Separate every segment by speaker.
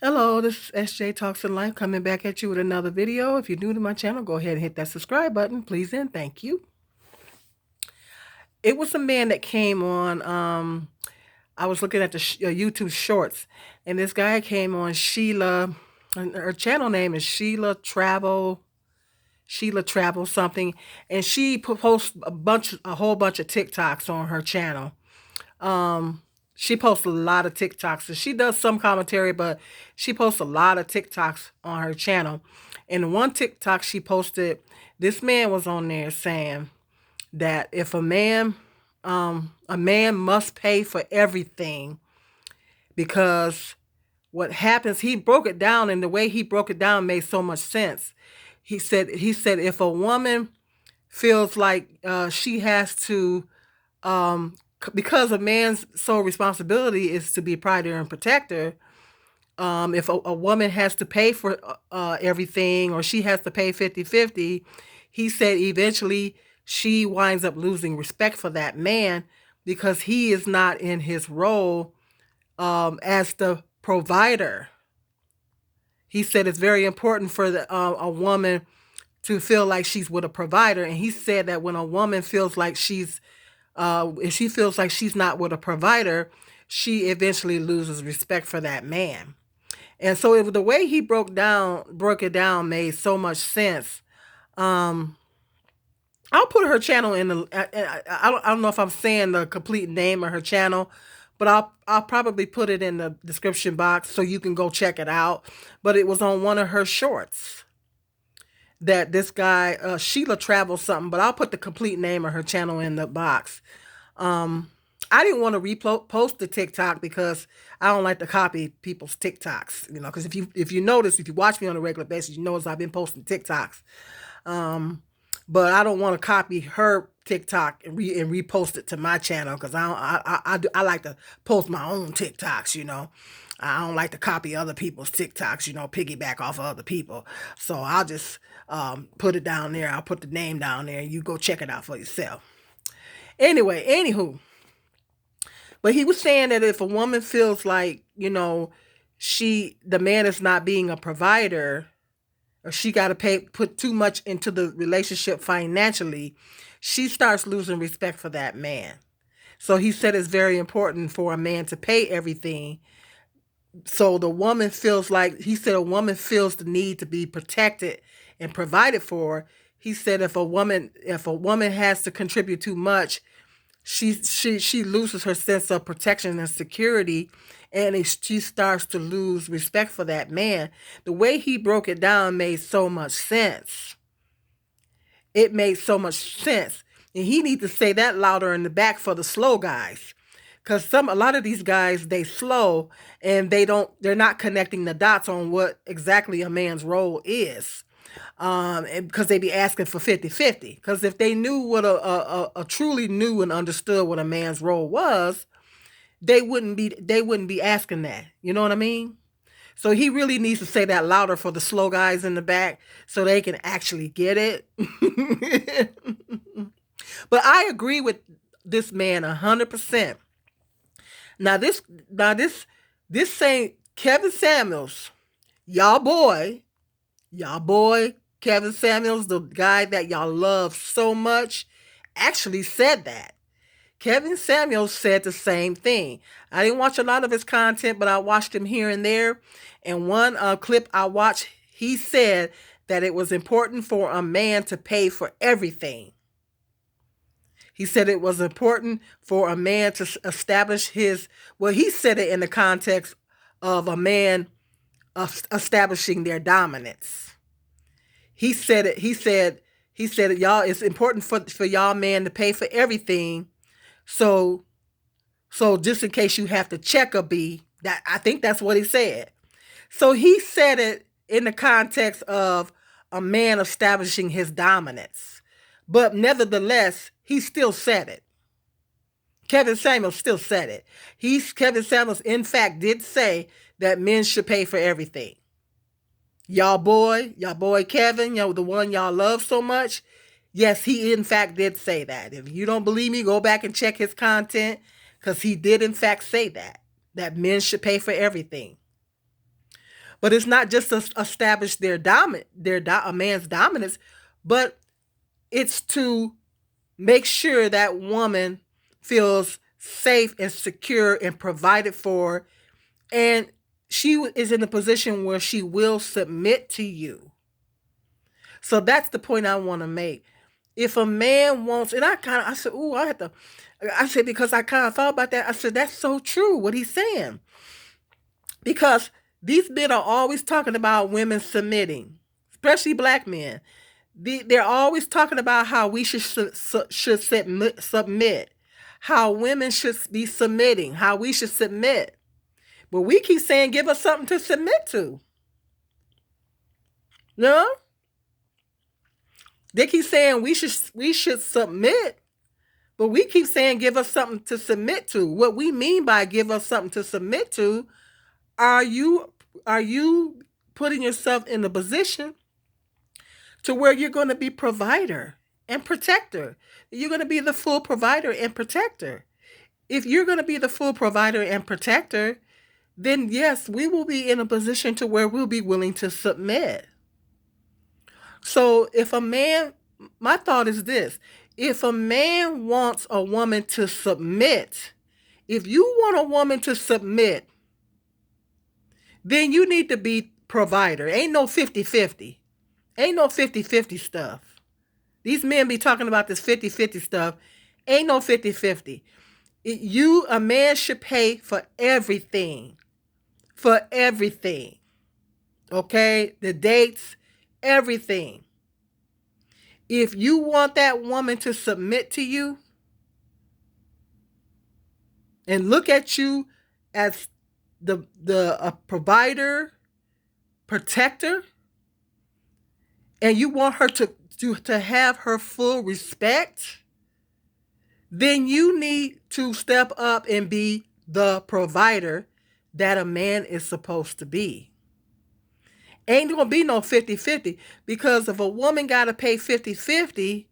Speaker 1: Hello, this is SJ Talks in Life coming back at you with another video. If you're new to my channel, go ahead and hit that subscribe button, please and thank you. It was a man that came on, I was looking at the YouTube shorts, and this guy came on Sheila, and her channel name is Sheila Travel something, and she posts a whole bunch of TikToks on her channel. Um, she posts a lot of TikToks. So she does some commentary, but she posts a lot of TikToks on her channel. And one TikTok she posted, this man was on there saying that if a man must pay for everything because what happens, he broke it down, and the way he broke it down made so much sense. He said if a woman feels like she has to because a man's sole responsibility is to be provider and protector. If a woman has to pay for everything, or she has to pay 50-50, he said eventually she winds up losing respect for that man because he is not in his role as the provider. He said it's very important for a woman to feel like she's with a provider. And he said that when a woman feels like if she feels like she's not with a provider, she eventually loses respect for that man. And so the way he broke it down made so much sense. Um, I'll put her channel in the. I don't know if I'm saying the complete name of her channel, but I'll probably put it in the description box so you can go check it out. But it was on one of her shorts that this guy Sheila Travel something, but I'll put the complete name of her channel in the box. Um, I didn't want to repost the TikTok because I don't like to copy people's TikToks, because if you notice, if you watch me on a regular basis, you notice I've been posting TikToks. Um, but I don't want to copy her TikTok and repost it to my channel because I like to post my own TikToks. I don't like to copy other people's TikToks. Piggyback off of other people. So I'll just put it down there. I'll put the name down there, and you go check it out for yourself. Anyway, anywho, but he was saying that if a woman feels like the man is not being a provider, or she got to put too much into the relationship financially, she starts losing respect for that man. So he said it's very important for a man to pay everything. So the woman feels like, he said a woman feels the need to be protected and provided for. He said if a woman has to contribute too much, she loses her sense of protection and security, and she starts to lose respect for that man. The way he broke it down made so much sense. It made so much sense. And he needs to say that louder in the back for the slow guys. Because a lot of these guys, they slow, and they're not connecting the dots on what exactly a man's role is. Because they be asking for 50-50. Because if they knew what a truly knew and understood what a man's role was, they wouldn't be asking that. You know what I mean? So he really needs to say that louder for the slow guys in the back so they can actually get it. But I agree with this man 100%. Now this saying Kevin Samuels, y'all boy Kevin Samuels, the guy that y'all love so much, actually said that. Kevin Samuels said the same thing. I didn't watch a lot of his content, but I watched him here and there. And one clip I watched, he said that it was important for a man to pay for everything. He said it was important for a man to establish he said it in the context of a man establishing their dominance. He said y'all, it's important for y'all men to pay for everything. So just in case you have to check a B, that I think that's what he said. So he said it in the context of a man establishing his dominance. But nevertheless, he still said it. Kevin Samuels still said it. Kevin Samuels, in fact, did say that men should pay for everything. Y'all boy Kevin, the one y'all love so much, yes, he in fact did say that. If you don't believe me, go back and check his content, because he did in fact say that men should pay for everything. But it's not just to establish a man's dominance, but it's to make sure that woman feels safe and secure and provided for, and she is in a position where she will submit to you. So that's the point I want to make. If a man wants, and I said, ooh, I said, because I kind of thought about that. I said, that's so true what he's saying. Because these men are always talking about women submitting, especially black men. They're always talking about how we should submit, how women should be submitting, how we should submit. But we keep saying, give us something to submit to. No? They keep saying we should submit, but we keep saying give us something to submit to. What we mean by give us something to submit to, are you putting yourself in a position to where you're going to be provider and protector? You're going to be the full provider and protector. If you're going to be the full provider and protector, then yes, we will be in a position to where we'll be willing to submit. So if a man, my thought is this, if a man wants a woman to submit, if you want a woman to submit, then you need to be provider. Ain't no 50-50. Ain't no 50-50 stuff. These men be talking about this 50-50 stuff. Ain't no 50-50. A man should pay for everything. For everything. Okay? The dates, everything. If you want that woman to submit to you and look at you as the provider, protector, and you want her to have her full respect, then you need to step up and be the provider that a man is supposed to be. Ain't gonna be no 50-50, because if a woman gotta pay 50-50,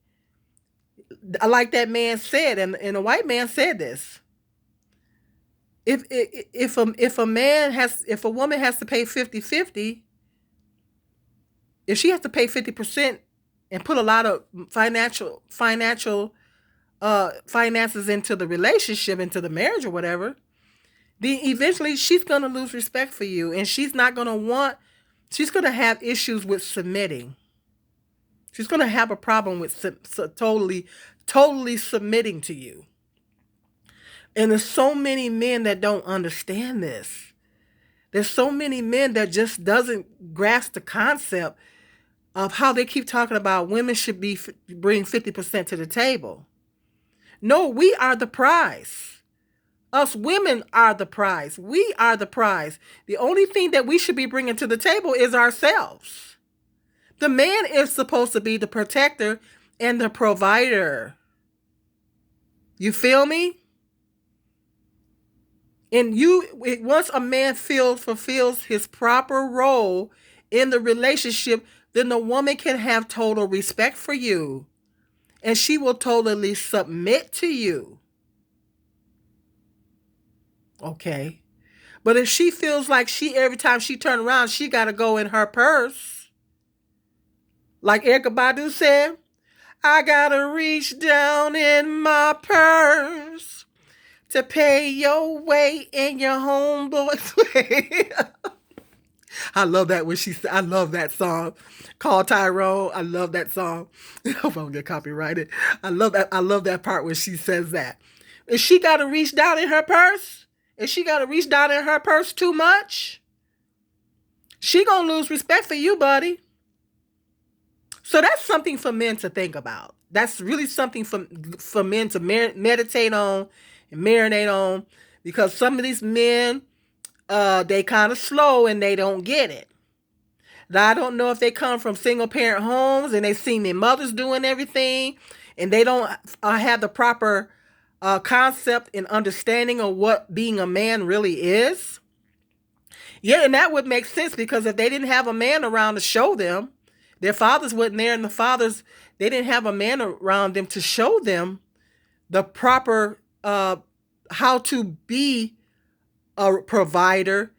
Speaker 1: like that man said, and a white man said this. If a woman has to pay 50-50, if she has to pay 50% and put a lot of finances into the relationship, into the marriage or whatever, then eventually she's going to lose respect for you, and she's going to have issues with submitting. She's going to have a problem with totally submitting to you. And there's so many men that don't understand this. There's so many men that just doesn't grasp the concept of how they keep talking about women should bring 50% to the table. No, we are the prize. Us women are the prize. We are the prize. The only thing that we should be bringing to the table is ourselves. The man is supposed to be the protector and the provider. You feel me? And once a man fulfills his proper role in the relationship, then the woman can have total respect for you. And she will totally submit to you. Okay. But if she feels like every time she turn around, she got to go in her purse. Like Erykah Badu said, I got to reach down in my purse to pay your way in your homeboy's way. I love that I love that song. Call Tyrone. I love that song. I hope I don't get copyrighted. I love that part where she says that. If she got to reach down in her purse, if she got to reach down in her purse too much, she gonna lose respect for you, buddy. So that's something for men to think about. That's really something for men to meditate on and marinate on, because some of these men, they kind of slow and they don't get it. Now, I don't know if they come from single parent homes and they've seen their mothers doing everything and they don't have the proper concept and understanding of what being a man really is. Yeah, and that would make sense, because if they didn't have a man around to show them, their fathers wasn't there, and they didn't have a man around them to show them the proper how to be a provider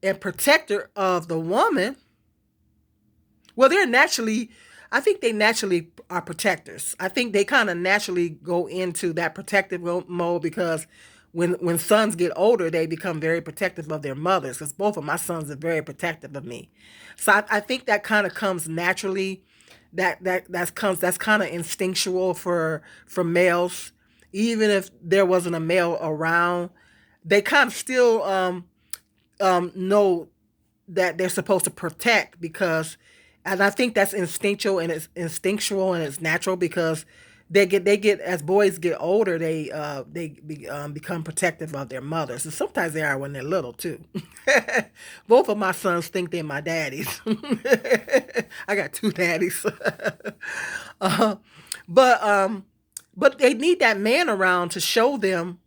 Speaker 1: and protector of the woman, well, I think they naturally are protectors. I think they kind of naturally go into that protective mode because when sons get older, they become very protective of their mothers. Because both of my sons are very protective of me, so I think that kind of comes naturally. That's kind of instinctual for males. Even if there wasn't a male around, they kind of still know that they're supposed to protect because, and I think that's instinctual and it's natural because they get as boys get older become protective of their mothers, and sometimes they are when they're little too. Both of my sons think they're my daddies. I got two daddies. uh, but but they need that man around to show them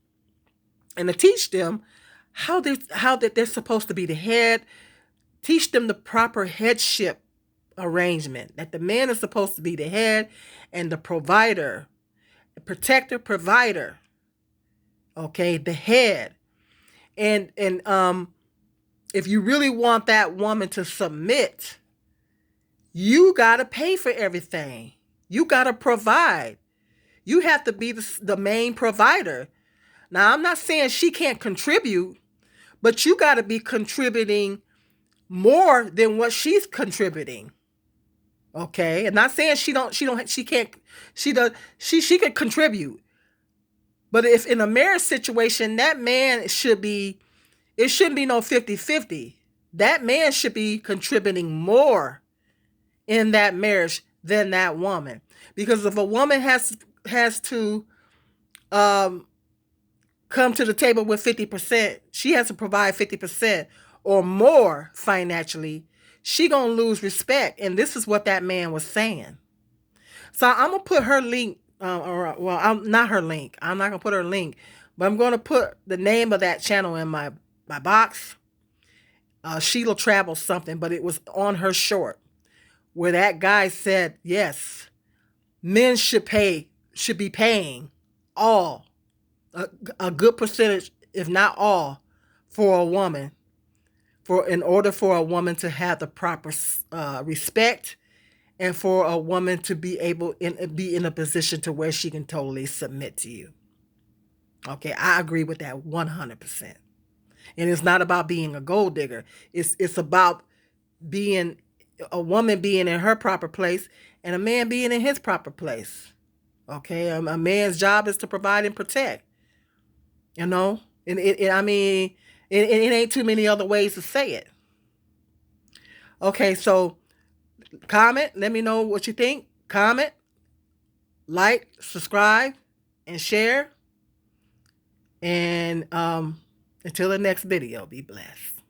Speaker 1: and to teach them how that they're supposed to be the head. Teach them the proper headship arrangement, that the man is supposed to be the head and the provider, the protector, provider. Okay, the head. And if you really want that woman to submit, you got to pay for everything. You got to provide. You have to be the main provider. Now, I'm not saying she can't contribute, but you got to be contributing more than what she's contributing. Okay, I'm not saying she can't, she can contribute, but if in a marriage situation, that man it shouldn't be no 50-50. That man should be contributing more in that marriage than that woman, because if a woman has to um come to the table with 50%, she has to provide 50% or more financially, she gonna lose respect. And this is what that man was saying. So I'm gonna put her link, or well, I'm not her link. I'm not gonna put her link, but I'm gonna put the name of that channel in my box. Sheila Travels something, but it was on her short where that guy said, yes, men should be paying all a good percentage, if not all, for a woman, for in order for a woman to have the proper respect, and for a woman to be in a position to where she can totally submit to you. Okay, I agree with that 100%. And it's not about being a gold digger. It's about being a woman being in her proper place and a man being in his proper place. Okay, a man's job is to provide and protect. You know, and I mean, it ain't too many other ways to say it. Okay, so comment. Let me know what you think. Comment, like, subscribe, and share. And until the next video, be blessed.